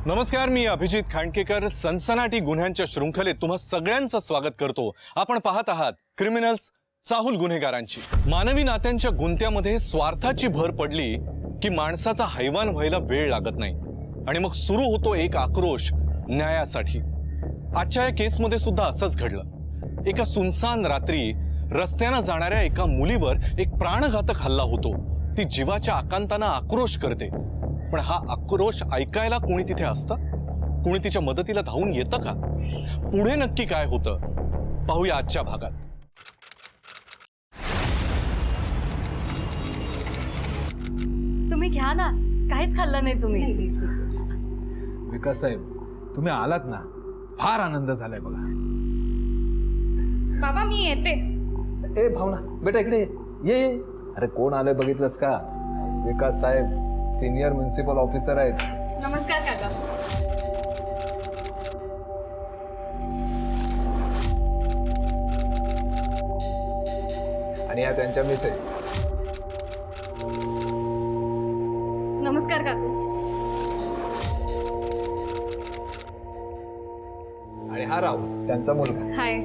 नमस्कार, मी अभिजित खांडकेकर सनसनाटी गुन्ह्यांच्या शृंखलेत तुम्हा सगळ्यांचं स्वागत करतो। आपण पाहत आहात क्रिमिनल्स, चाहूल गुन्हेगारांची। मानवी नात्यांच्या गुंत्यामध्ये स्वार्थाची भर पडली की माणसाचा हैवान व्हायला वेळ लागत नाही आणि मग सुरू होतो एक आक्रोश न्यायासाठी। आजच्या या केसमध्ये सुद्धा असंच घडलं। एका सुनसान रात्री रस्त्याने जाणाऱ्या एका मुलीवर एक प्राणघातक हल्ला होतो। ती जीवाच्या आकांताने आक्रोश करते, पण हा आक्रोश ऐकायला कोणी तिथे असतं? कोणी तिच्या मदतीला धावून येतं का? पुढे नक्की काय होतं पाहूया आजच्या भागात। तुम्ही घ्या ना, काहीच खाल्लं नाही तुम्ही। विकास साहेब, तुम्ही आलात ना, फार आनंद झालाय बघा। बाबा मी येते। ए भावना, बेटा इकडे ये। अरे कोण आलंय बघितलंस का? विकास साहेब सीनियर म्युनिसिपल ऑफिसर आहेत। नमस्कार काका। आणि या त्यांच्या मिसेस। नमस्कार काकू। आणि हा राहुल, त्यांचा मुलगा। हाय।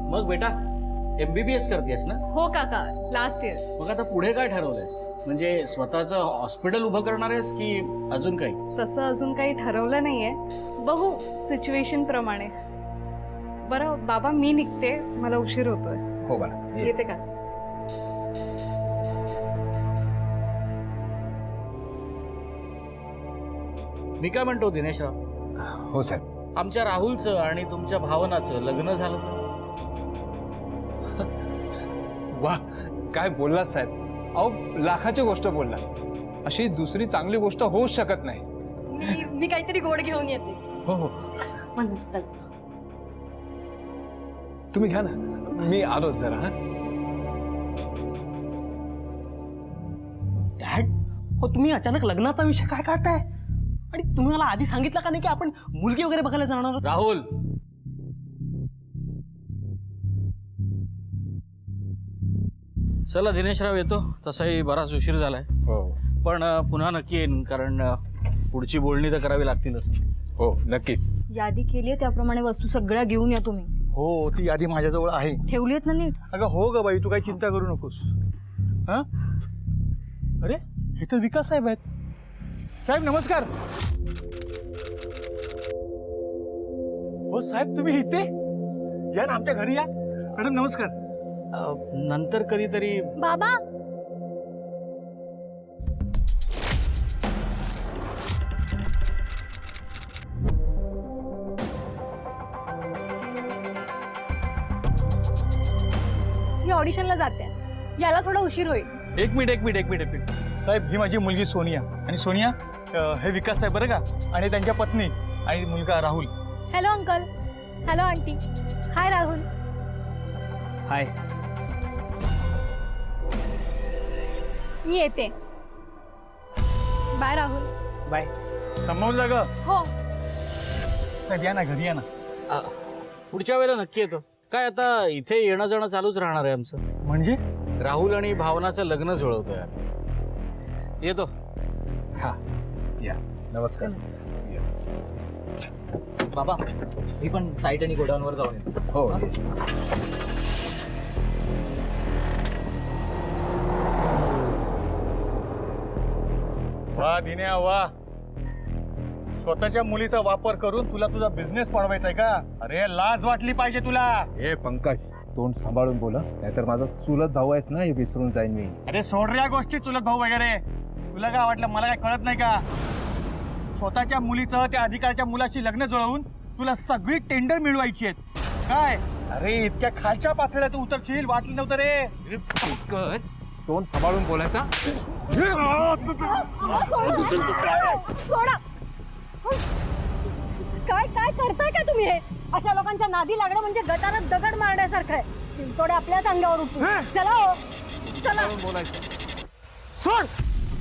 मग बेटा MBBS करतेस ना? हो काका, लास्ट इयर। मग आता पुढे काय ठरवलंयस? म्हणजे स्वतःचं हॉस्पिटल उभं करणार आहेस की अजून काही? तसं अजून काही ठरवलं नाहीये, बघू सिच्युएशन प्रमाणे। बरं बाबा, मी निघते, मला उशीर होतोय। हो बघा, येते का? मी काय म्हणतो दिनेशराव, हो साहेब। आमच्या राहुलचं आणि तुमच्या भावनाचं लग्न झालं तर? वाह, काय बोललात साहेब। अहो लाखाची गोष्ट बोललात। अशी दुसरी चांगली गोष्ट होऊच शकत नाही। मी काहीतरी गोड घेऊन येते। हो हो, मनोज चल। तुम्ही घ्या ना, मी आलोच जरा। हा डॅड, हो तुम्ही अचानक लग्नाचा विषय काय काढताय? आणि तुम्ही मला आधी सांगितलं का नाही की आपण मुलगी वगैरे बघायला जाणार आहोत? राहुल, चला दिनेशराव येतो, तसाही बराच उशीर झालाय। हो पण पुन्हा नक्की येईन, कारण पुढची बोलणी तर करावी लागतीलच। हो, नक्कीच। यादी केली आहे त्याप्रमाणे वस्तू सगळ्या घेऊन या तुम्ही। हो, ती यादी माझ्याजवळ आहे। ठेवली आहेत ना नीट? अगं हो ग बाई, तू काही चिंता करू नकोस। हा, अरे हे तर विकास साहेब आहेत। साहेब नमस्कार। हो साहेब, तुम्ही इथे या ना, आमच्या घरी या। मॅडम नमस्कार। नंतर कधीतरी। बाबा, मी ऑडिशनला जाते, याला थोडा उशीर होईल। एक मिनिट साहेब, ही माझी मुलगी सोनिया। आणि सोनिया, हे विकास साहेब बरं का, आणि त्यांच्या पत्नी आणि मुलगा Rahul. Hello uncle. Hello aunty. Hi Rahul. Hi. मी येते। बाय राहुल। बाय। समोर जा ग। हो। साहेब या ना, घरी या ना। पुढच्या वेळेला नक्की येतो। काय आता इथे येणं जाणं चालूच राहणार आहे आमचं। म्हणजे राहुल आणि भावनाचं लग्न जुळवतोय आम्ही। येतो। हा या, नमस्कार। बाबा, मी पण साईट आणि गोडाऊनवर जाऊन येतो। हो वा दिन्या वा, स्वतःच्या मुलीचा वापर करून तुला तुझा बिझनेस वाढवायचा आहे का? अरे लाज वाटली पाहिजे तुला। ए पंकज, तोंड सांभाळून बोला, नाहीतर माझा चुलत भाऊ आहेस ना, हे विसरून जाईन मी। अरे सोड रे या गोष्टी, चुलत भाऊ वगैरे। तुला काय वाटलं मला काय कळत नाही का? स्वतःच्या मुलीचं त्या अधिकाऱ्याच्या मुलाशी लग्न जुळवून तुला सगळी टेंडर मिळवायची आहेत काय? अरे इतक्या खालच्या पातळीला तू उतरशील वाटलं नव्हतं रे। पंकज, तोंड सांभाळून बोलायचा। सोडा। काय काय करताय का तुम्ही? हे अशा लोकांच्या नादी लागणं म्हणजे गटारात दगड मारण्यासारखं आहे। चिंतोडे आपल्याच अंगावर उठू। चला हो, चला। बोलायचं सोड।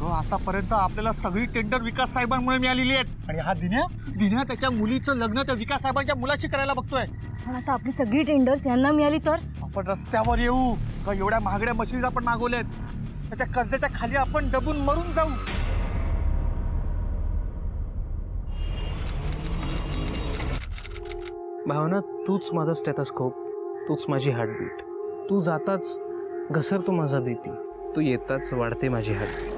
आतापर्यंत आपल्याला सगळी टेंडर विकास साहेबांमुळे मिळालेली आहेत आणि आणि हा दिन्या त्याच्या मुलीचं लग्न त्या विकास साहेबांच्या मुलाशी करायला बघतोय. पण आता आपली सगळी टेंडर्स यांना मिळाली तर आपण रस्त्यावर येऊ का? एवढ्या महागड्या मशिनीज आपण मागवल्यात, त्याच्या कर्जाच्या खाली आपण दबून मरून जाऊ. भावना, तूच माझा स्टेथोस्कोप, तूच माझी हार्टबीट. तू जाताच घसरतो माझा बीपी, तू येताच वाढते माझी हार्टबीट.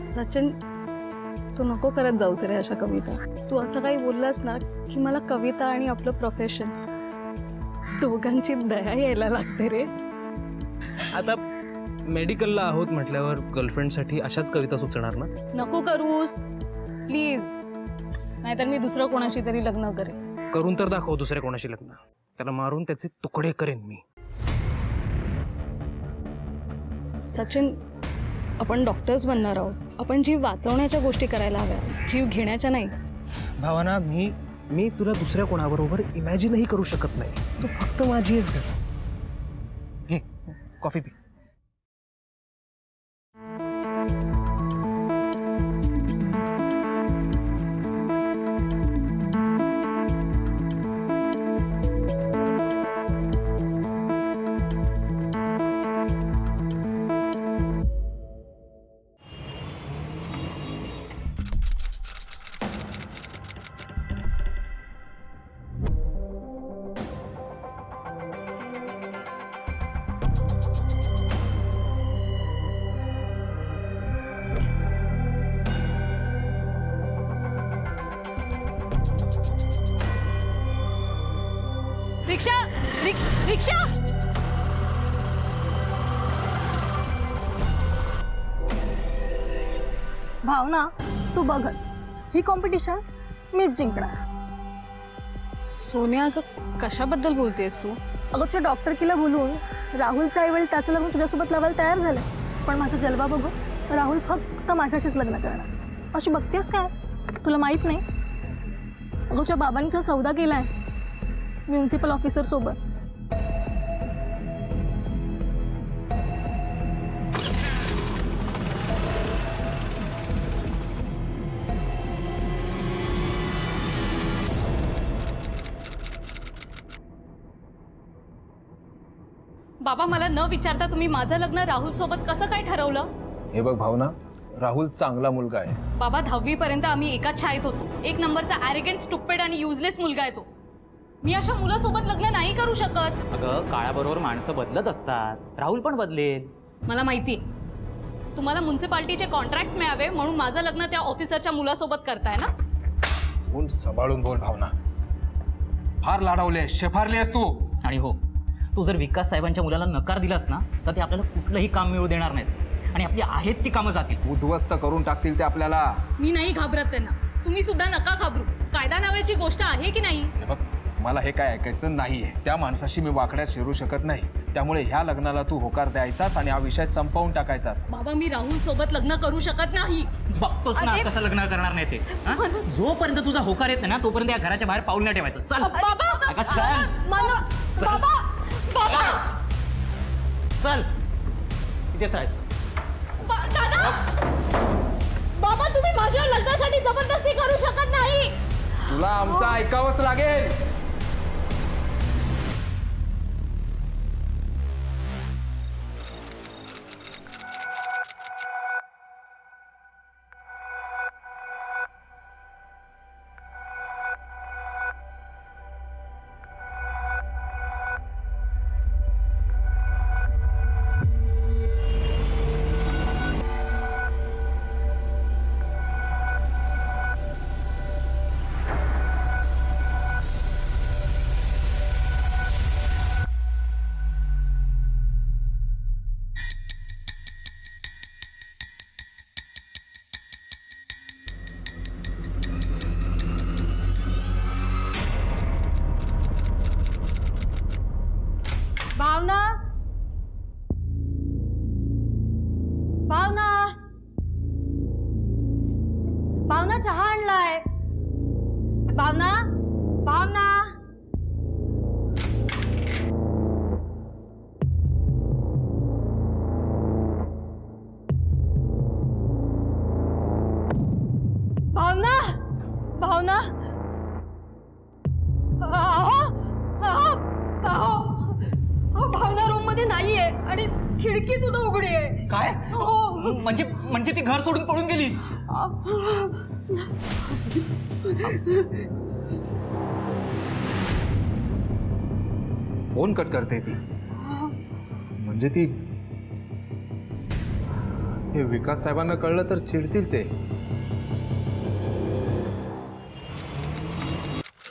सचिन, तू नको करत जाऊस रे अशा कविता. तू असं काही बोललास ना की मला कविता आणि आपलं प्रोफेशन दोघांची दया यायला लागते रे. आता मेडिकलला आहोत म्हटल्यावर गर्लफ्रेंडसाठी अशाच कविता सुचणार ना? नको करूस प्लीज, नाहीतर मी दुसरं कोणाशी तरी लग्न करेन. करून तर दाखव दुसऱ्या कोणाशी लग्न, त्याला मारून त्याचे तुकडे करेन मी. सचिन, आपण डॉक्टर्स बनणार आहोत. आपण जीव वाचवण्याच्या गोष्टी करायला हव्या, जीव घेण्याच्या नाही. भावना, मी तुला दुसऱ्या कोणाबरोबर इमॅजिनही करू शकत नाही. तू फक्त माझी आहेस घर. घे कॉफी पी. रिक्षा, रिक्षा. भावना, तू बघच ही कॉम्पिटिशन मीच जिंकणार. सोन्या, अगं कशाबद्दल बोलतेस तू? अगं तुझ्या डॉक्टर किला बोलून राहुलचं आईवडील त्याचं लग्न तुझ्यासोबत लावायला तयार झालं, पण माझा जलवा बघू, राहुल फक्त माझ्याशीच लग्न करणार. अशी बघतेस काय? तुला माहीत नाही? अगं तुझ्या बाबांनी तो सौदा केलाय म्युन्सिपल ऑफिसर सोबत. बाबा, मला न विचारता तुम्ही माझं लग्न राहुल सोबत कसं काय ठरवलं? हे बघ भावना, राहुल चांगला मुलगा आहे. बाबा, 10वी पर्यंत आम्ही एकाच शाळेत होतो. एक नंबरचा ॲरोगंट, स्टुपिड आणि युजलेस मुलगा आहे तो. मी अशा मुलासोबत लग्न नाही करू शकत. अगं, काळाबरोबर माणसं बदलत असतात, राहुल पण बदलेल. मला माहिती तुम्हाला म्युन्सिपाल्टीचे कॉन्ट्रॅक्ट्स मिळावे म्हणून माझं लग्न त्या ऑफिसरच्या मुलासोबत करताय ना? तोंड सांभाळून बोल भावना. फार लाडवले, शेफारली आहेस तू. आणि हो, तू जर विकास साहेबांच्या मुलाला नकार दिलास ना तर ते आपल्याला कुठलंही काम मिळू देणार नाहीत आणि आपली आहेत ती कामं जातील. उद्ध्वस्त करून टाकतील ते आपल्याला. मी नाही घाबरत त्यांना, तुम्ही सुद्धा नका घाबरू. कायदा नावाची गोष्ट आहे की नाही? हे बघ, मला हे काय ऐकायचं नाहीये. त्या माणसाशी मी वाकड्यात शिरू शकत नाही. त्यामुळे ह्या लग्नाला तू होकार द्यायचास आणि हा विषय संपवून टाकायचास. बाबा, मी राहुल सोबत लग्न करू शकत नाही. बघतोच ना कसं लग्न करणार नाही ते. हा? जोपर्यंत तुझा होकार येत नाही ना तोपर्यंत या घराच्या बाहेर पाऊल नाही ठेवायचं. चल बाबा, अगं, चल चल. बाबा, बाबा, चल, इथेच राहायचं. दादा, बाबा, तुम्ही माझ्या लग्नासाठी जबरदस्ती करू शकत नाही. तुला आमचं ऐकावंच लागेल. भावना, भावना, भावना, चहा आणलाय. भावना, भावना. भावना भावना अहो अहो अहो भावना रूम मध्ये नाहीये आणि खिडकी सुद्धा उघडी आहे. काय हो म्हणजे ती घर सोडून पळून गेली? फोन कट करते ती. म्हणजे ती हे विकास साहेबांना कळलं तर चिडतील ते.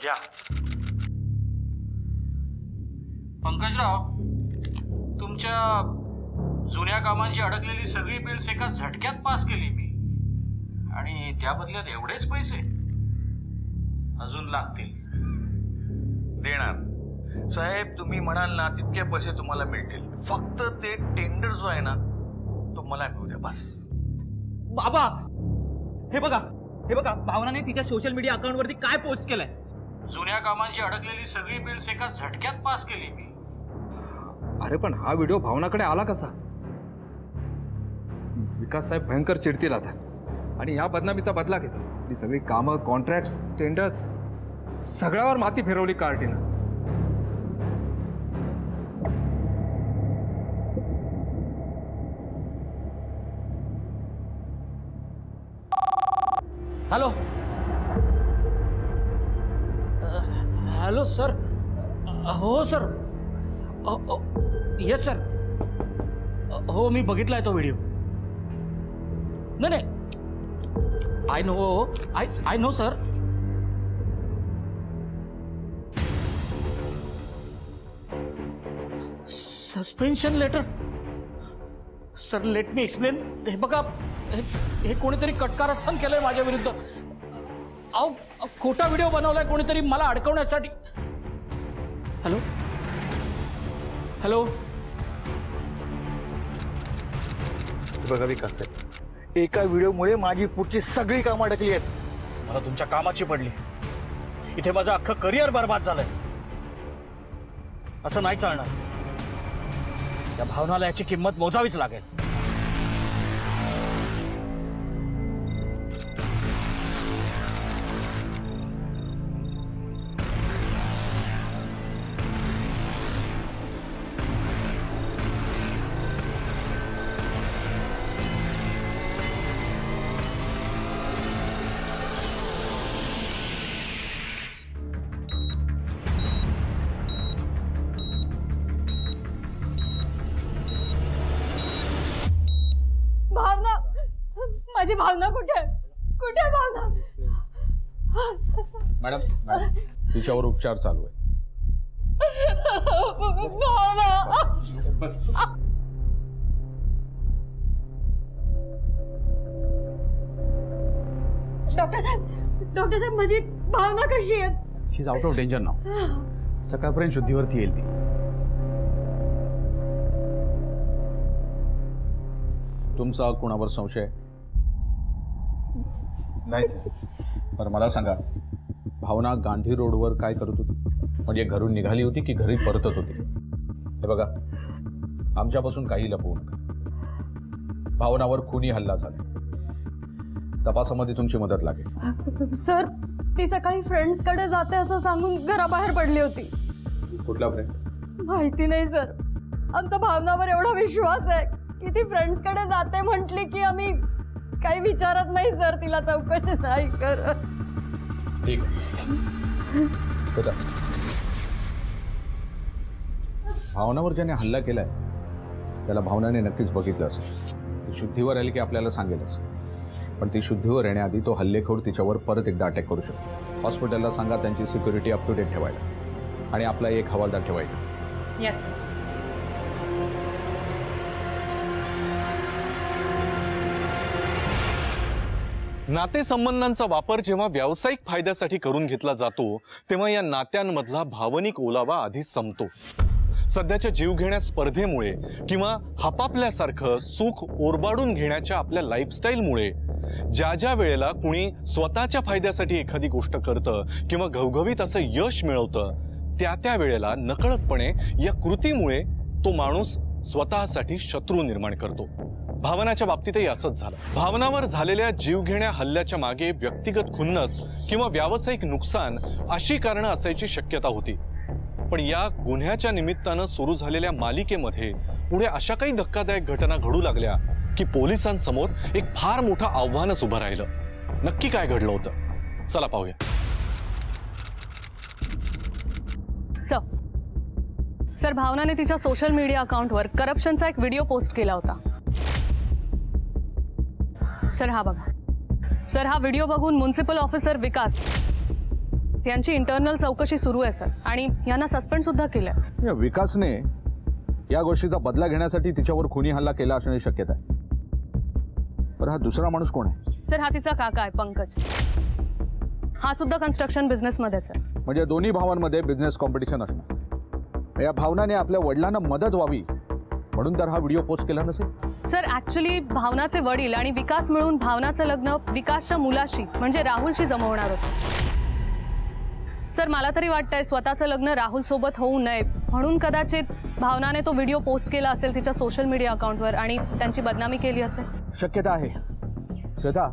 या पंकजराव, तुमच्या जुन्या कामांची अडकलेली सगळी बिल्स एका झटक्यात पास केली मी, आणि त्या बदल्यात एवढेच पैसे अजून लागतील. देणार साहेब, तुम्ही म्हणाल ना तितके पैसे तुम्हाला मिळतील. फक्त ते टेंडर जो आहे ना तो मला मिळू द्या बस. बाबा हे बघा भावनाने तिच्या सोशल मीडिया अकाउंटवरती काय पोस्ट केलंय. जुन्या कामांची अडकलेली सगळी बिल्स एका झटक्यात पास केली मी. अरे पण हा व्हिडिओ भावनाकडे आला कसा? विकास साहेब भयंकर चिडतील आता आणि ह्या बदनामीचा बदला घेतील. ही सगळी कामं, कॉन्ट्रॅक्ट्स, टेंडर्स सगळ्यावर माती फिरवली कार्टीनं. Hello hello sir. हो सर. Yes sir. हो मी बघितलाय तो व्हिडिओ. नाही I know sir. Suspension letter. Sir let me explain. हे बघा, हे कोणीतरी कटकारस्थान केलंय माझ्या विरुद्ध. अहो खोटा व्हिडिओ बनवलाय कोणीतरी मला अडकवण्यासाठी. Hello hello. बघा विकास साहेब, एका व्हिडिओमुळे माझी पुढची सगळी कामं अडकली आहेत. मला तुमच्या कामाची पडली. इथे माझं अख्खं करिअर बर्बाद झालंय. असं नाही चालणार. त्या भावनाला याची किंमत मोजावीच लागेल. भावना, माझी भावना कुठे कुठे भावना? मॅडम तिच्यावर उपचार चालू आहे. भावना डॉक्टर साहेब माझी भावना कशी आहे? शी इज आउट ऑफ डेंजर नाव. सकाळपर्यंत शुद्धीवरती येईल ती. तुमचा कुणावर संशय? नाही सर. बरं मला सांगा, भावना गांधी रोडवर काय करत होती? म्हणजे घरून निघाली होती की घरी परतत होती? हे बघा, आमच्यापासून काही लपवू नका. भावनावर खुनी हल्ला झाला. तपासामध्ये तुमची मदत लागेल. सर ती सकाळी फ्रेंड्सकडे जाते असं सांगून घराबाहेर पडली होती. कुठला फ्रेंड? माहिती नाही सर. आमचा भावनावर एवढा विश्वास आहे की ती फ्रेंड्सकडे जाते म्हटली की आम्ही काही विचारत नाही सर. तिला चौकशी नाही करत. ठीक आहे. बघा, भावनावर ज्याने हल्ला केलाय त्याला भावनाने नक्कीच बघितलं असेल. शुद्धीवर आली की आपल्याला सांगेलच. पण ती शुद्धीवर येण्याआधी तो हल्लेखोर तिच्यावर परत एकदा अटॅक करू शकतो. हॉस्पिटलला सांगा त्यांची सिक्युरिटी अप टू डेट ठेवायला आणि आपला एक हवालदार ठेवायचा. येस. नातेसंबंधांचा वापर जेव्हा व्यावसायिक फायद्यासाठी करून घेतला जातो तेव्हा या नात्यांमधला भावनिक ओलावा आधी संपतो. सध्याच्या जीवघेण्या स्पर्धेमुळे किंवा हपापल्यासारखं सुख ओरबाडून घेण्याच्या आपल्या लाईफस्टाईलमुळे ज्या ज्या वेळेला कुणी स्वतःच्या फायद्यासाठी एखादी गोष्ट करतं किंवा घवघवीत असं यश मिळवतं, त्या त्या वेळेला नकळतपणे या कृतीमुळे तो माणूस स्वतःसाठी शत्रू निर्माण करतो. भावनाच्या बाबतीतही असंच झालं. भावनावर झालेल्या जीवघेण्या हल्ल्याच्या मागे व्यक्तिगत खुन्नस किंवा व्यावसायिक नुकसान अशी कारणं असायची शक्यता होती. पण या गुन्ह्याच्या निमित्तानं सुरू झालेल्या मालिकेमध्ये पुढे अशा काही धक्कादायक घटना घडू लागल्या की पोलिसांसमोर एक फार मोठं आव्हानच उभं राहिलं. नक्की काय घडलं होतं, चला पाहूया. सर, भावनाने तिच्या सोशल मीडिया अकाउंटवर करप्शनचा एक व्हिडिओ पोस्ट केला होता. सर हा बघा. सर हा व्हिडिओ बघून म्युन्सिपल ऑफिसर विकास यांची इंटरनल चौकशी सुरू आहे सर, आणि यांना सस्पेंड सुद्धा केलंय. या विकासने या गोष्टीचा बदला घेण्यासाठी तिच्यावर खुनी हल्ला केला असण्याची शक्यता आहे. पण हा दुसरा माणूस कोण आहे? सर हा तिचा काका आहे पंकज. हा सुद्धा कन्स्ट्रक्शन बिझनेसमध्येच आहे. म्हणजे दोन्ही भावांमध्ये बिझनेस कॉम्पिटिशन असणार. या भावनाने आपल्या वडिलांना मदत व्हावी म्हणून तर हा व्हिडिओ पोस्ट केला नसेल. सर ऍक्च्युली भावनाचे वडील आणि विकास मिळून भावनाचं लग्न विकासच्या मुलाशी म्हणजे राहुलशी जमवणार होतं. सर मला तरी वाटतंय स्वतःचं लग्न राहुल सोबत होऊ नये म्हणून कदाचित भावनाने तो व्हिडिओ पोस्ट केला असेल तिच्या सोशल मीडिया अकाउंटवर आणि त्यांची बदनामी केली असेल. शक्यता आहे. श्वेता,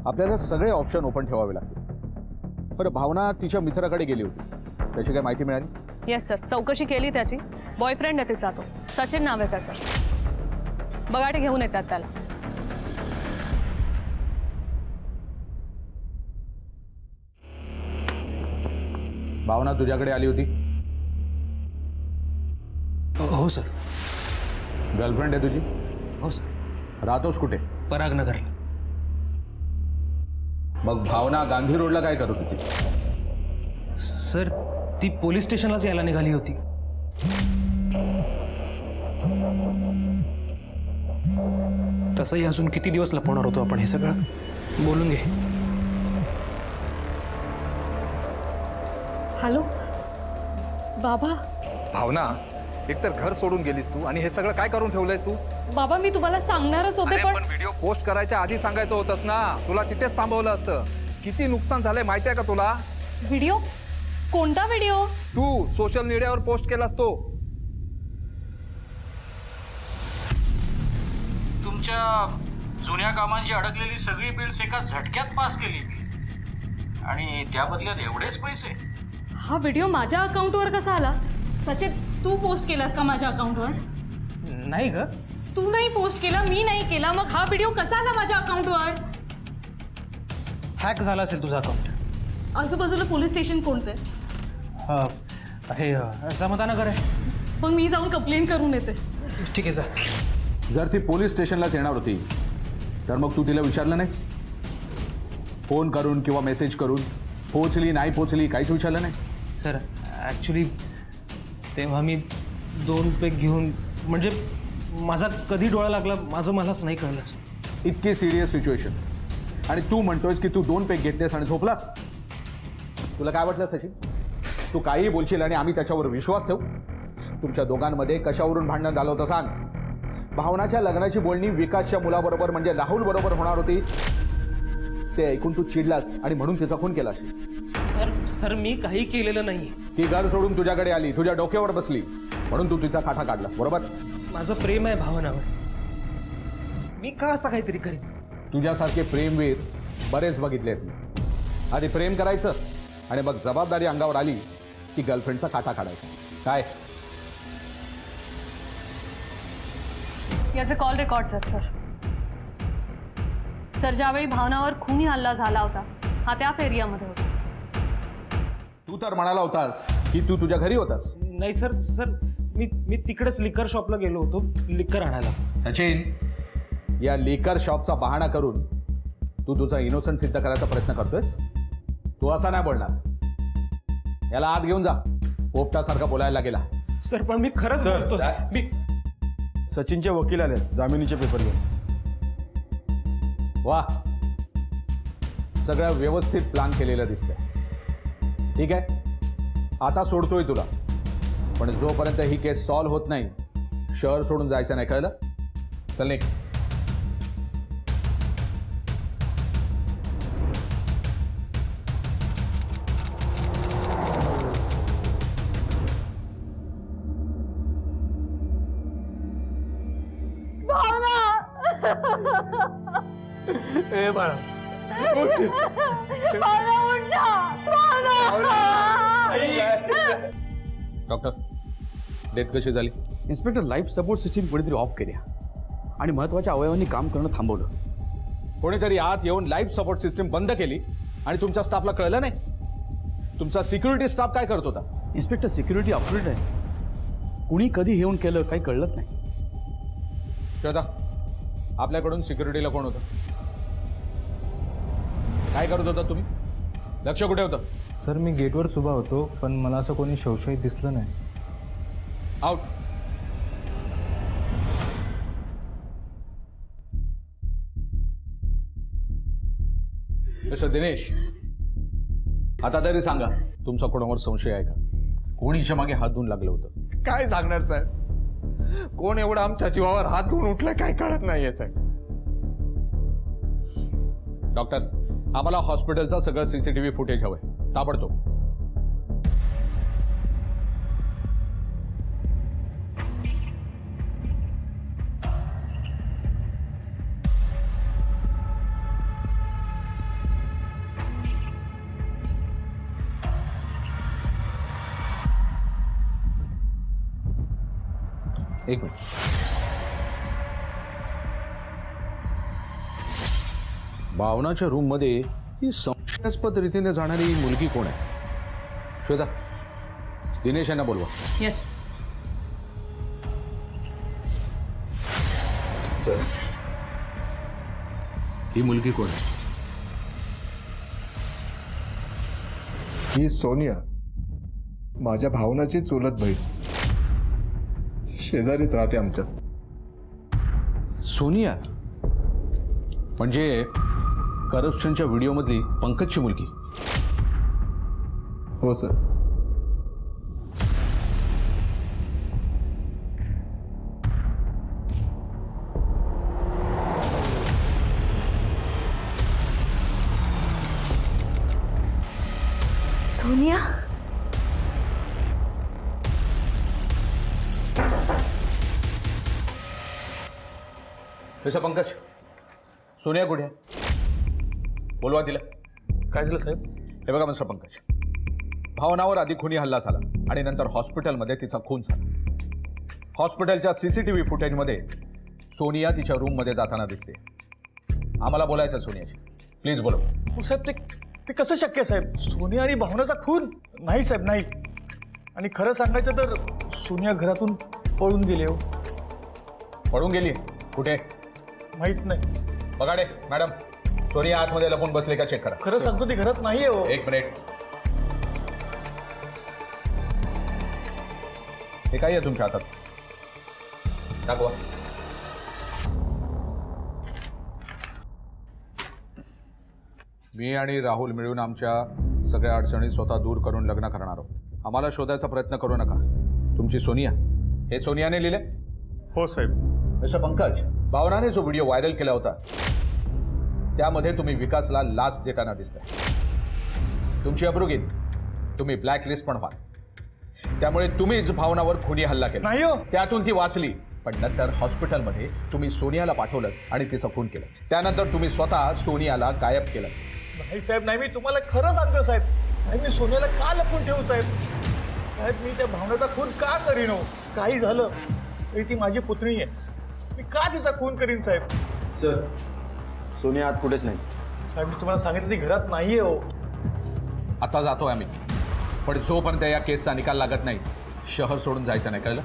आपल्याला सगळे ऑप्शन ओपन ठेवावे लागतील. बरं, भावना तिच्या मित्राकडे गेली होती, त्याची काय माहिती मिळाली? येस सर, चौकशी केली त्याची. बॉयफ्रेंड आहे तिचा, तो सचिन नाव आहे त्याचं. बगाटे घेऊन येतात त्याला. भावना तुझ्याकडे आली होती? हो सर. गर्लफ्रेंड आहे तुझी? हो सर. राहतोस कुठे? परागनगरला. मग भावना गांधी रोडला काय करत होती? सर ती पोलीस स्टेशनलाच यायला निघाली होती. तसंही अजून किती दिवस लपवणार होतो आपण हे सगळं? बोलून घे. हॅलो बाबा. भावना, एकतर घर सोडून गेलीस तू आणि हे सगळं काय करून ठेवलंयस तू? बाबा मी तुम्हाला सांगणारच होते पण व्हिडिओ पोस्ट करायच्या आधी सांगायचं होतंस ना. तुला तिथेच थांबवलं असतं. किती नुकसान झालंय माहितीये का तुला? व्हिडिओ? कोणता व्हिडिओ? तू सोशल मीडियावर पोस्ट केलास तो. तुमच्या जुन्या कामांची अडकलेली सगळी बिल्स एका झटक्यात पास केली आणि त्या बदल्यात एवढेच पैसे. हा व्हिडिओ माझ्या अकाउंटवर कसा आला? सचिन तू पोस्ट केलास का माझ्या अकाउंटवर? नाही ग, तू नाही पोस्ट केला, मी नाही केला, मग हा व्हिडिओ कसा आला माझ्या अकाउंटवर? हॅक झाला असेल तुझा अकाउंट. आजूबाजूला पोलीस स्टेशन कोणते? हे समतानगर आहे. मग मी जाऊन कंप्लेंट करून येते. ठीक आहे जा. जर ती पोलीस स्टेशनलाच येणार होती तर मग तू तिला विचारलं नाहीस? फोन करून किंवा मेसेज करून पोहोचली नाही पोहोचली काहीच विचारलं नाही? सर ॲक्च्युली तेव्हा मी 2 पेग घेऊन, म्हणजे माझा कधी डोळा लागला माझं मलाच नाही कळलं. इतकी सिरियस सिच्युएशन आणि तू म्हणतोयस की तू 2 पेग घेतलेस आणि झोपलास? तुला काय वाटलं सचिन? तू काहीही बोलशील आणि आम्ही त्याच्यावर विश्वास ठेवू? तुमच्या दोघांमध्ये कशावरून भांडण झालं होतं सांग? भावनाच्या लग्नाची बोलणी विकासच्या मुलाबरोबर म्हणजे राहुल बरोबर होणार होती, ते ऐकून तू चिडलास आणि म्हणून तिचा खून केला. सर मी काही केलेलं नाही. ती घर सोडून तुझ्याकडे आली, तुझ्या डोक्यावर बसली म्हणून तू तिचा काठा काढलास, बरोबर? माझं प्रेम आहे भावनावर. मी का असं काहीतरी करीन? तुझ्यासारखे प्रेमवीर बरेच बघितले आहेत मी. आधी प्रेम करायचं आणि मग जबाबदारी अंगावर आली की गर्लफ्रेंडचा काटा काढायचा. काय? याचे कॉल रेकॉर्ड्स आहेत सर. सर ज्यावेळी भावनावर खुनी हल्ला झाला होता हा त्याच एरियामध्ये होता. तू तर म्हणाला होतास की तू तुझ्या घरी होतास. नाही सर मी तिकडेच लिकर शॉपला गेलो होतो लिकर आणायला. सचिन, या लिकर शॉपचा बहाणा करून तू तुझा इनोसंट सिद्ध करायचा प्रयत्न करतोयस? तू असा नाही बोलणार. याला आत घेऊन जा. पोपटासारखा बोलायला गेला. सर पण मी खरंच बोलतो. मी सचिनचे वकील आले जामिनीचे पेपर घेऊन. वा, सगळं व्यवस्थित प्लॅन केलेलं दिसतंय. ठीक आहे, आता सोडतोय तुला, पण जोपर्यंत ही केस सॉल्व्ह होत नाही शहर सोडून जायचं नाही, कळलं? चल निघ. भावना ए बाळा डॉक्टर डेथ कशी झाली? इन्स्पेक्टर लाईफ सपोर्ट सिस्टीम कुणीतरी ऑफ केल्या आणि महत्वाच्या अवयवांनी काम करणं थांबवलं. कोणीतरी आत येऊन लाईफ सपोर्ट सिस्टीम बंद केली आणि तुमच्या स्टाफला कळलं नाही? तुमचा सिक्युरिटी स्टाफ काय करत होता? इन्स्पेक्टर सिक्युरिटी अपडेट आहे. कुणी कधी येऊन केलं काही कळलंच नाही. श्वेता, आपल्याकडून सिक्युरिटीला कोण होतं? काय करत होता तुम्ही? लक्ष कुठे होतं? सर मी गेटवर उभा होतो पण मला असं कोणी शोषाईत दिसलं नाही. आउट. मिस्टर दिनेश, आता तरी सांगा, तुमचा कोणावर संशय आहे का? कोणीच्या मागे हात धुवून लागलं होतं? काय सांगणार साहेब, कोण एवढं आमच्या जीवावर हात धुवून उठलं काय कळत नाहीये साहेब. डॉक्टर, आम्हाला हॉस्पिटलचा सगळं सीसीटीव्ही फुटेज हवंय ताबडतोब. एक मिनिट. भावनाच्या रूम मध्ये ही संशयास्पद रीतीने जाणारी मुलगी कोण आहे? श्वेता, दिनेश यांना बोलवा. येस सर, ही मुलगी कोण आहे? ही सोनिया, माझ्या भावनाची चुलत बहीण, शेजारीच राहते आमच्या. सोनिया म्हणजे करप्शनच्या व्हिडिओमधली पंकजची मुलगी? हो सर. सोनिया, कसं पंकज, सोनिया कुठे आहे? बोलवा तिला. काय झालं साहेब? हे बघा मिस्टर पंकज, भावनावर आधी खुनी हल्ला झाला आणि नंतर हॉस्पिटलमध्ये तिचा खून झाला. हॉस्पिटलच्या सीसीटीव्ही फुटेजमध्ये सोनिया तिच्या रूममध्ये जाताना दिसते. आम्हाला बोलायचं सोनियाशी. प्लीज बोलव. हो साहेब, ते कसं शक्य आहे साहेब? सोनिया आणि भावनाचा खून? नाही साहेब, नाही. आणि खरं सांगायचं तर सोनिया घरातून पळून गेली. हो, पळून गेली? कुठे? माहित नाही. बघाडे मॅडम, सोनिया आतमध्ये लपून बसले का चेक करा. खरं सांगतो ती घरात नाहीये. हो, एक मिनिट. हे काय आहे तुमच्या हातात? दाखवा. मी आणि राहुल मिळून आमच्या सगळ्या अडचणी स्वतः दूर करून लग्न करणार आहोत. आम्हाला शोधायचा प्रयत्न करू नका. तुमची सोनिया, हे सोनियाने लिहिले? हो साहेब. मिस्टर पंकज, भावनाने जो व्हिडिओ व्हायरल केला होता त्यामध्ये तुम्ही विकासला लाच देताना दिसताय. तुमची अब्रुगीत तुम्ही ब्लॅकलिस्ट पण व्हाल. त्यामुळे तुम्हीच भावनावर खुनी हल्ला केला. नाही हो. त्यातून ती वाचली, पण नंतर हॉस्पिटलमध्ये तुम्ही सोनियाला पाठवलं आणि तिचं खून केलं. त्यानंतर तुम्ही स्वतः सोनियाला गायब केलं. नाही साहेब, नाही. मी तुम्हाला खरं सांगतो साहेब. साहेब, मी सोनियाला का लपून ठेवू साहेब? साहेब, मी त्या भावनाचा खून का करीन? हो, काही झालं तरी ती माझी पुतणी आहे. मी का तिचा खून करीन साहेब? सर, सोनिया आत कुठेच नाही. साहेब, मी तुम्हाला सांगितलं ती घरात नाहीये. हो, आता जातोय आम्ही, पण जोपर्यंत या केसचा निकाल लागत नाही शहर सोडून जायचं नाही, कळलं?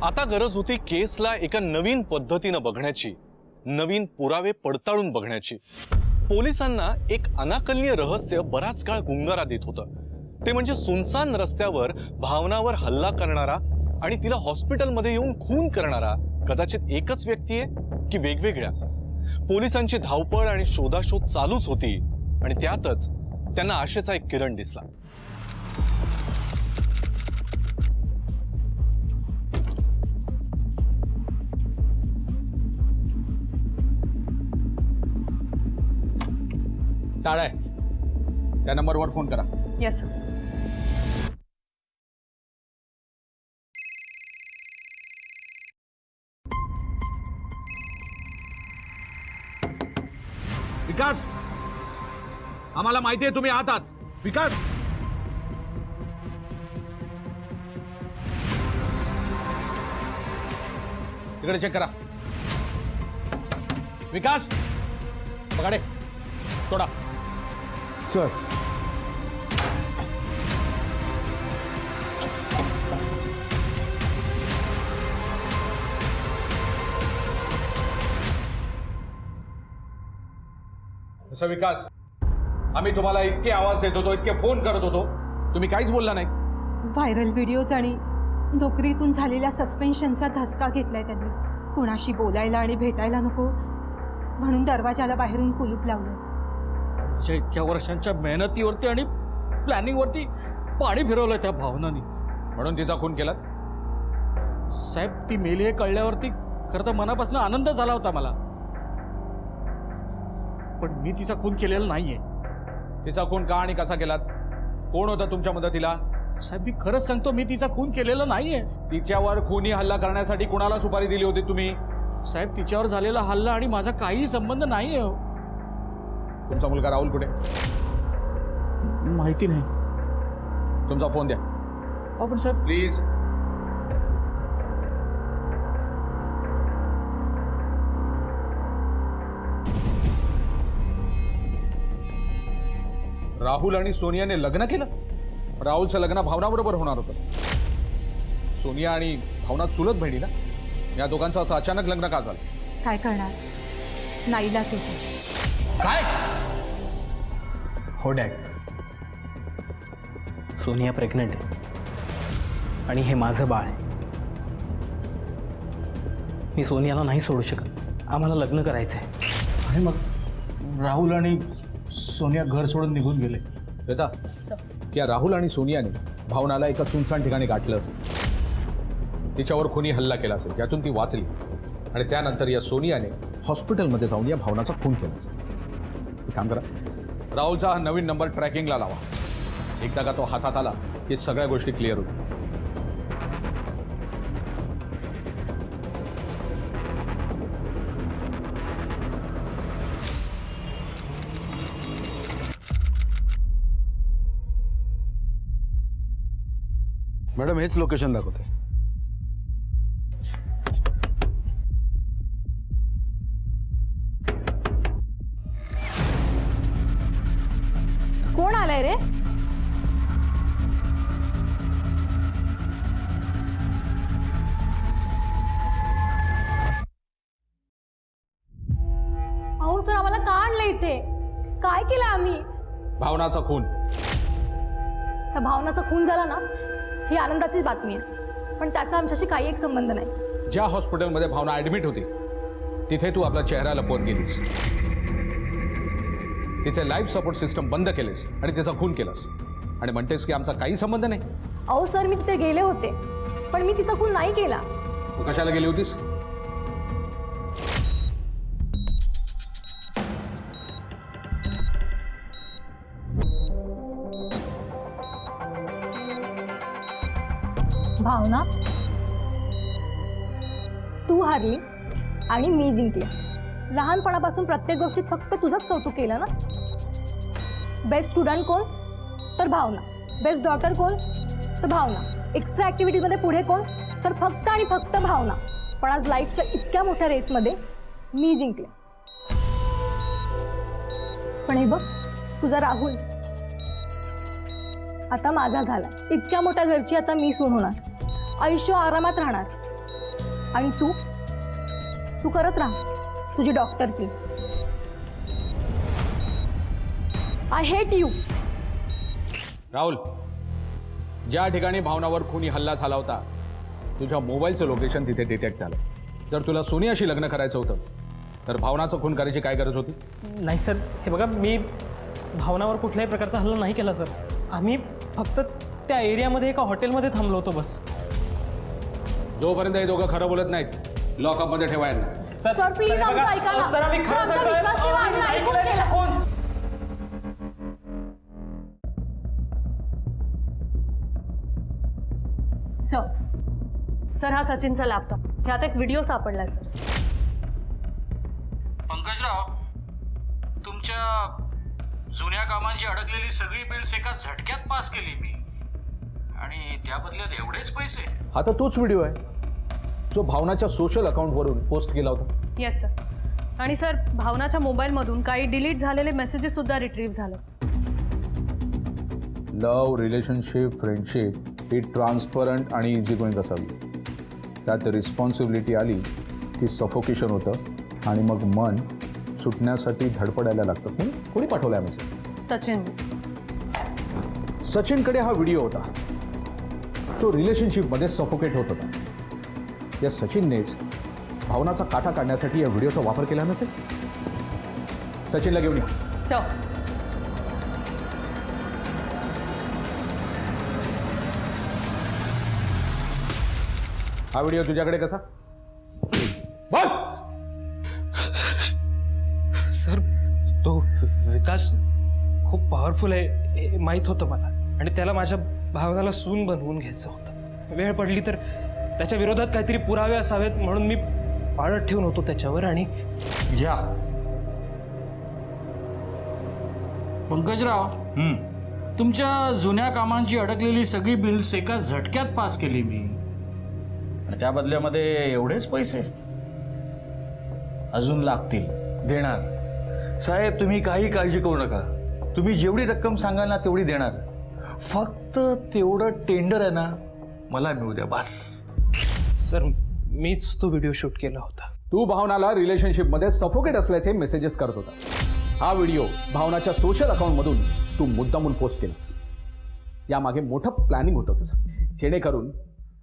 आता गरज होती केसला एका नवीन पद्धतीनं बघण्याची, नवीन पुरावे पडताळून बघण्याची. पोलिसांना एक अनाकलनीय रहस्य बराच काळ गुंगारा देत होतं. ते म्हणजे सुनसान रस्त्यावर भावनावर हल्ला करणारा आणि तिला हॉस्पिटलमध्ये येऊन खून करणारा कदाचित एकच व्यक्ती आहे की वेगवेगळ्या. पोलिसांची धावपळ आणि शोधाशोध चालूच होती आणि त्यातच त्यांना आशेचा एक किरण दिसला. टाळा आहे, त्या नंबरवर फोन करा. Yes sir. विकास, आम्हाला माहिती आहे तुम्ही आहात. विकास, इकडे चेक करा. विकास, पकडे, तोडा. सर असं विकास, आम्ही तुम्हाला इतके आवाज देत होतो, इतके फोन करत होतो, तुम्ही काहीच बोलला नाही. व्हायरल व्हिडिओज आणि नोकरीतून झालेल्या सस्पेन्शनचा धसका घेतलाय त्यांनी. कुणाशी बोलायला आणि भेटायला नको म्हणून दरवाजाला बाहेरून कुलूप लावलं. माझ्या इतक्या वर्षांच्या मेहनतीवरती आणि प्लॅनिंगवरती पाणी फिरवलं त्या भावनांनी. म्हणून तिचा खून केला. साहेब, ती मेली हे कळल्यावरती खरं तर मनापासून आनंद झाला होता मला, पण मी तिचा खून केलेला नाहीये. तिचा खून का आणि कसा केलात? कोण होता तुमच्या मदतीला? साहेब, मी खरंच सांगतो, मी तिचा खून केलेला नाहीये. तिच्यावर खुनी हल्ला करण्यासाठी कुणाला सुपारी दिली होती तुम्ही? साहेब, तिच्यावर झालेला हल्ला आणि माझा काहीही संबंध नाहीये. तुमचा मुलगा राहुल कुठे? माहिती नाही. तुमचा फोन द्या. पण साहेब, प्लीज. राहुल आणि सोनियाने लग्न केलं? राहुलचं लग्न भावनाबरोबर होणार होतं. सोनिया आणि भावना चुलत बहिणी ना? या दोघांचं असं अचानक लग्न का झालं? काय करणार, नाईलाज होतो. काय? हो डॅड, सोनिया प्रेग्नंट आहे आणि हे माझं बाळ आहे. मी सोनियाला नाही सोडू शकत. आम्हाला लग्न करायचं आहे. आणि मग राहुल आणि सोनिया घर सोडून निघून गेले. बेटा, या राहुल आणि सोनियाने भावनाला एका सुनसान ठिकाणी गाठलं असेल. तिच्यावर खुनी हल्ला केला असेल, त्यातून ती वाचली आणि त्यानंतर या सोनियाने हॉस्पिटलमध्ये जाऊन या भावनाचा खून केला असेल. एक काम करा, राहुलचा हा नवीन नंबर ट्रॅकिंगला लावा. एकदा का तो हातात आला की सगळ्या गोष्टी क्लिअर होतील. मॅडम, हेच लोकेशन दाखवते. कोण आलाय रे? अहो सर, आम्हाला का आणलं इथे? काय केलं आम्ही? भावनाचा खून. त्या भावनाचा खून झाला ना, ही आनंदाची बातमी आहे, पण त्याचा आमच्याशी काही एक संबंध नाही. ज्या हॉस्पिटलमध्ये भावना ऍडमिट होती तिथे तू आपला चेहरा लपवत गेलीस, तिचे लाईफ सपोर्ट सिस्टम बंद केलेस आणि तिचा खून केलास आणि म्हणतेस की आमचा काही संबंध नाही. अहो सर, मी तिथे गेले होते, पण मी तिचा खून नाही केला. तू कशाला गेली होतीस? भावना, तू हारलीस आणि मी जिंकले. लहानपणापासून प्रत्येक गोष्टीत फक्त तुझंच कौतुक केलं ना. बेस्ट स्टुडंट कोण? तर भावना. बेस्ट डॉटर कोण? तर भावना. एक्स्ट्रा ॲक्टिव्हिटीमध्ये पुढे कोण? तर फक्त आणि फक्त भावना. पण आज लाईफच्या इतक्या मोठ्या रेसमध्ये मी जिंकले. पण हे बघ, तुझा राहुल आता माझा झाला. इतक्या मोठ्या घरची आता मी सून होणार, आयुष्य आरामात राहणार. आणि तू करत राहा तुझी डॉक्टरकी. I hate you. राहुल, ज्या ठिकाणी भावनावर खुनी हल्ला झाला होता तुझ्या मोबाईलचं लोकेशन तिथे डिटेक्ट झालं. जर तुला सोनियाशी लग्न करायचं होतं तर भावनाचं खून करायची काय गरज होती? नाही सर, हे बघा, मी भावनावर कुठल्याही प्रकारचा हल्ला नाही केला सर. आम्ही फक्त त्या एरियामध्ये एका हॉटेलमध्ये थांबलो होतो बस. जोपर्यंत हे दोघं खरं बोलत नाहीत लॉकअपमध्ये ठेवा यांना. सर प्लीज आमचं ऐका ना. सर, आम्ही सर, खरं आमचा सांगतोय. विश्वास ठेवा, आम्ही ऐकून केलं. सर हा सचिनचा लॅपटॉप, ह्यात एक व्हिडिओ सापडलाय सर. पंकजराव, तुमच्या जुन्या कामांची अडकलेली सगळी बिल्स एका झटक्यात पास केली मी, आणि त्या बदल्यात एवढेच पैसे. हा तर तोच व्हिडिओ आहे जो भावनाच्या सोशल अकाउंटवरून पोस्ट केला होता. Yes sir. आणि सर भावनाच्या मोबाईलमधून काही डिलीट झालेले मेसेजेस सुद्धा रिट्रीव्ह झाले. लव, रिलेशनशिप, फ्रेंडशिप ही ट्रान्सपरंट आणि इझी गोईंग असावी. त्यात रिस्पॉन्सिबिलिटी आली की सफोकेशन होतं आणि मग मन सुटण्यासाठी धडपडायला लागतं. कोणी पाठवला आहे मेसेज? सचिन. सचिनकडे हा व्हिडिओ होता. तो रिलेशनशिपमध्ये सफोकेट होत होता. या सचिननेच भावनाचा काटा काढण्यासाठी या व्हिडिओचा वापर केला नसेल. सचिनला घेऊन या. सर हा व्हिडिओ तुझ्याकडे कसा? बोल. सर तो विकास खूप पॉवरफुल आहे हे माहीत होतं मला, आणि त्याला माझ्या भावनाला सून बनवून घ्यायचं होतं. वेळ पडली तर त्याच्या विरोधात काहीतरी पुरावे असावेत म्हणून मी पाळत ठेवून होतो त्याच्यावर. आणि घ्या. पंकजराव, तुमच्या जुन्या कामांची अडकलेली सगळी बिल्स एका झटक्यात पास केली मी, आणि त्या बदल्यामध्ये एवढेच पैसे अजून लागतील. देणार साहेब, तुम्ही काही काळजी करू नका. तुम्ही जेवढी रक्कम सांगाल ना तेवढी देणार. फक्त तेवढं टेंडर आहे ना मला मिळू द्या बस. सर मीच तो व्हिडिओ शूट केला होता. तू भावनाला रिलेशनशिपमध्ये सफोकेट असल्याचे मेसेजेस करत होता. हा व्हिडिओ भावनाच्या सोशल अकाउंटमधून तू मुद्दामून पोस्ट केलास. यामागे मोठं प्लॅनिंग होतं तुझं, जेणेकरून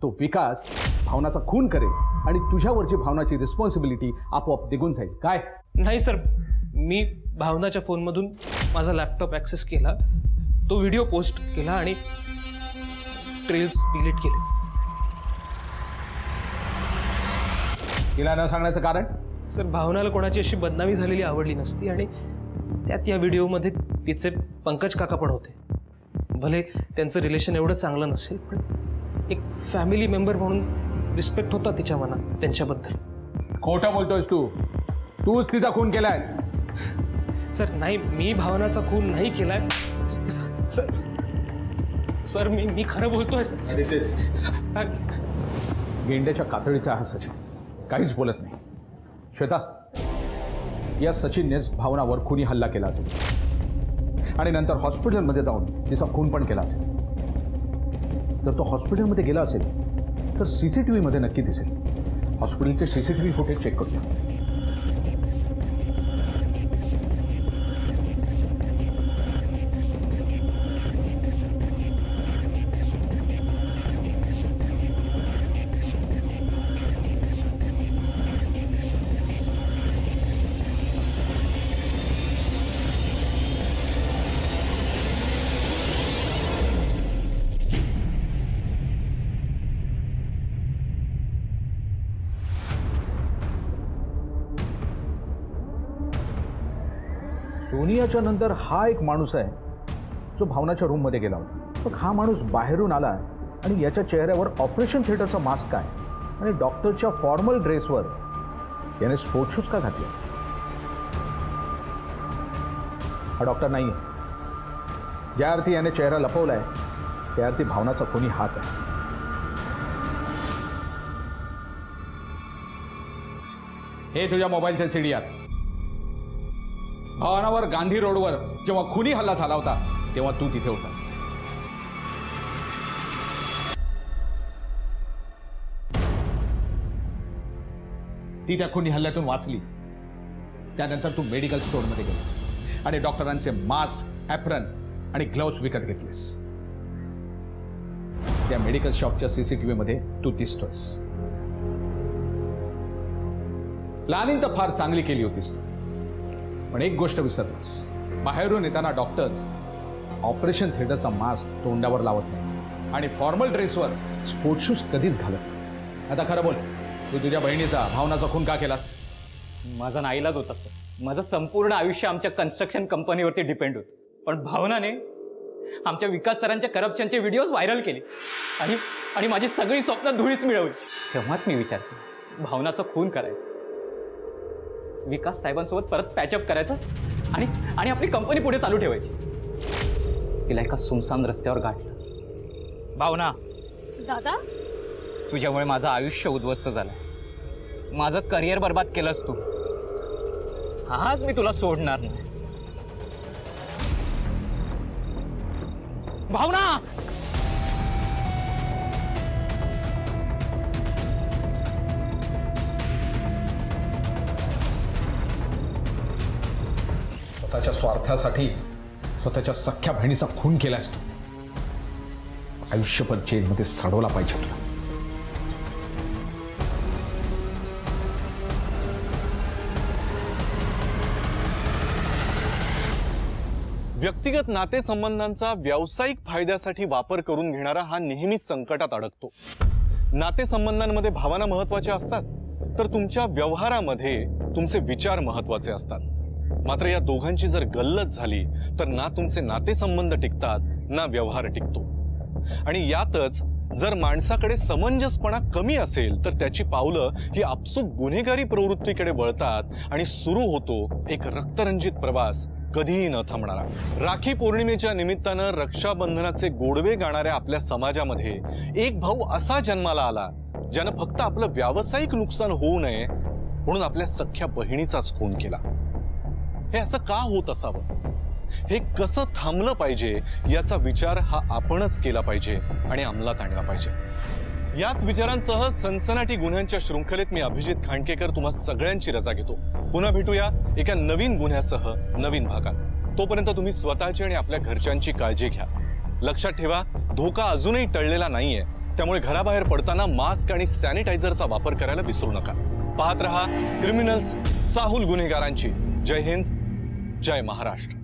तो विकास भावनाचा खून करेल आणि तुझ्यावरची भावनाची रिस्पॉन्सिबिलिटी आपोआप निघून जाईल. काय? नाही सर, मी भावनाच्या फोनमधून माझा लॅपटॉप ॲक्सेस केला, तो व्हिडिओ पोस्ट केला आणि ट्रेल्स डिलीट केले. तिला न सांगण्याचं कारण? सर भावनाला कोणाची अशी बदनामी झालेली आवडली नसती, आणि त्यात या व्हिडिओमध्ये तिचे पंकज काका पण होते. भले त्यांचं रिलेशन एवढं चांगलं नसेल, पण एक फॅमिली मेंबर म्हणून रिस्पेक्ट होता तिच्या मनात त्यांच्याबद्दल. खोटं बोलतोयस तू. तूच तिचा खून केलायस. सर नाही, मी भावनाचा खून नाही केलाय. सर सर मी खरं बोलतोय सर. गेंड्याच्या कातडीचा हा सचिन काहीच बोलत नाही. श्वेता, या सचिननेच भावनावर खुनी हल्ला केला असेल आणि नंतर हॉस्पिटलमध्ये जाऊन तिचा खून पण केला असेल. जर तो हॉस्पिटलमध्ये गेला असेल तर CCTV मध्ये नक्की दिसेल. हॉस्पिटलचे CCTV फुटेज चेक करूया. सोनियाच्या नंतर हा एक माणूस आहे जो भावनाच्या रूममध्ये गेला होता. मग हा माणूस बाहेरून आला आणि याच्या चेहऱ्यावर ऑपरेशन थिएटरचा मास्क आहे आणि डॉक्टरच्या फॉर्मल ड्रेसवर याने स्पोर्ट्स शूज का घातले? हा डॉक्टर नाही आहे. ज्या अर्थी याने चेहरा लपवलाय त्या अर्थी भावनाचा कोणी हाच आहे. हे तुझ्या मोबाईलचे CD आहेत. भावनावर गांधी रोडवर जेव्हा खुनी हल्ला झाला होता तेव्हा तू तिथे होतास. ती त्या खुनी हल्ल्यातून वाचली. त्यानंतर तू मेडिकल स्टोअरमध्ये गेलास आणि डॉक्टरांचे मास्क, ॲप्रन आणि ग्लोव्ज विकत घेतलेस. त्या मेडिकल शॉपच्या CCTV मध्ये तू दिसतोस. प्लॅनिंग तर फार चांगली केली होतीस तू, पण एक गोष्ट विसरलास. बाहेरून येताना डॉक्टर्स ऑपरेशन थिएटरचा मास्क तोंडावर लावत नाही आणि फॉर्मल ड्रेसवर स्पोर्ट शूज कधीच घालत नाही. आता खरं बोल, तू तुझ्या बहिणीचा भावनाचा खून का केलास? माझा नाईलाज होता सर. माझं संपूर्ण आयुष्य आमच्या कन्स्ट्रक्शन कंपनीवरती डिपेंड होतं, पण भावनाने आमच्या विकास सरांच्या करप्शनचे व्हिडिओज व्हायरल केले आणि माझी सगळी स्वप्न धुळीस मिळवली. तेव्हाच मी विचार केला भावनाचं खून करायचं, विकास साहेबांसोबत परत पॅचअप करायचं आणि आपली कंपनी पुढे चालू ठेवायची. तिला एका सुमसाम रस्त्यावर गाठलं. भावना, दादा तुझ्यामुळे माझं आयुष्य उद्ध्वस्त झालंय, माझं करिअर बर्बाद केलंस तू. आज मी तुला सोडणार नाही. भावना, स्वतःच्या स्वार्थासाठी स्वतःच्या सख्ख्या बहिणीचा खून केलास तू. आयुष्यभर जेलमध्ये सडवला पाहिजे तुला. व्यक्तिगत नातेसंबंधांचा व्यावसायिक फायद्यासाठी वापर करून घेणारा हा नेहमीच संकटात अडकतो. नातेसंबंधांमध्ये भावना महत्वाच्या असतात, तर तुमच्या व्यवहारामध्ये तुमचे विचार महत्वाचे असतात. मात्र या दोघांची जर गल्लत झाली तर ना तुमचे नातेसंबंध टिकतात ना व्यवहार टिकतो. आणि यातच जर माणसाकडे समंजसपणा कमी असेल तर त्याची पावलं ही आपसूक गुन्हेगारी प्रवृत्तीकडे वळतात आणि सुरू होतो एक रक्तरंजित प्रवास कधीही न थांबणारा. राखी पौर्णिमेच्या निमित्तानं रक्षाबंधनाचे गोडवे गाणाऱ्या आपल्या समाजामध्ये एक भाऊ असा जन्माला आला ज्यानं फक्त आपलं व्यावसायिक नुकसान होऊ नये म्हणून आपल्या सख्ख्या बहिणीचाच खून केला. हे असं का होत असावं? हे कसं थांबलं पाहिजे याचा विचार हा आपणच केला पाहिजे आणि अंमलात आणला पाहिजे. याच विचारांसह सनसनाटी गुन्ह्यांच्या शृंखलेत मी अभिजित खांडकेकर तुम्हा सगळ्यांची रजा घेतो. पुन्हा भेटूया एका नवीन गुन्ह्यासह नवीन भागात. तोपर्यंत तुम्ही स्वतःची आणि आपल्या घरच्यांची काळजी घ्या. लक्षात ठेवा, धोका अजूनही टळलेला नाहीये, त्यामुळे घराबाहेर पडताना मास्क आणि सॅनिटायझरचा वापर करायला विसरू नका. पाहत रहा क्रिमिनल्स, चाहूल गुन्हेगारांची. जय हिंद, जय महाराष्ट्र.